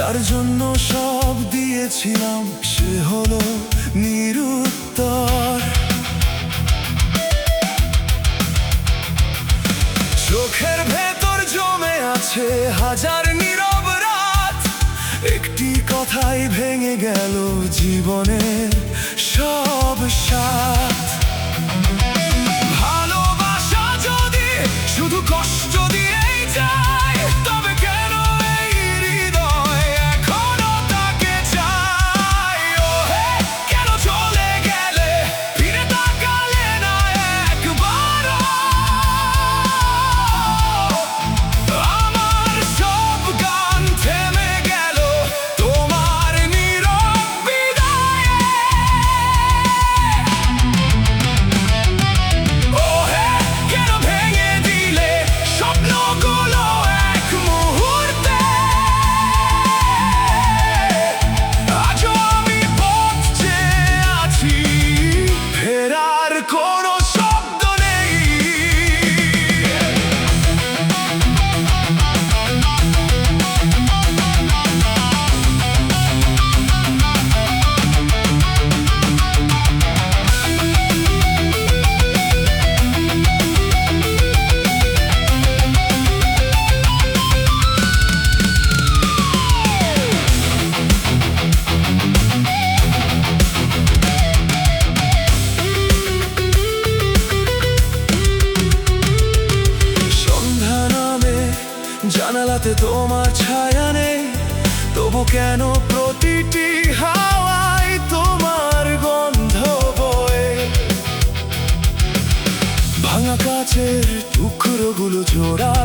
যার জন্য সব দিয়েছিলাম সে হলো নিরুত্তর। চোখের ভেতর জমে আছে হাজার নীরব রাত, একটি কথাই ভেঙে গেল জীবনের সব সাথ। ভালোবাসা যদি শুধু কষ্ট দিয়েই যায়, তবে কেন এই হৃদয় এখনো তাকে চায়? ও হে, কেন চলে গেলে ফিরে তাকালে না একবারও? আমার সব গান থেমে গেল তোমার নীরব বিদায়ে। ও হে, কেন ভেঙে দিলে স্বপ্নগুলো এক মুহূর্তে? আজও আমি পথ চেয়ে আছি, ফেরার কোনো শব্দ নেই। সন্ধ্যা নামে জানালাতে তোমার ছায়া নেই, তবু কেন প্রতিটি হাওয়ায় তোমার গন্ধ বয়ে? ভাঙা কাচের টুকরোগুলো জোড়া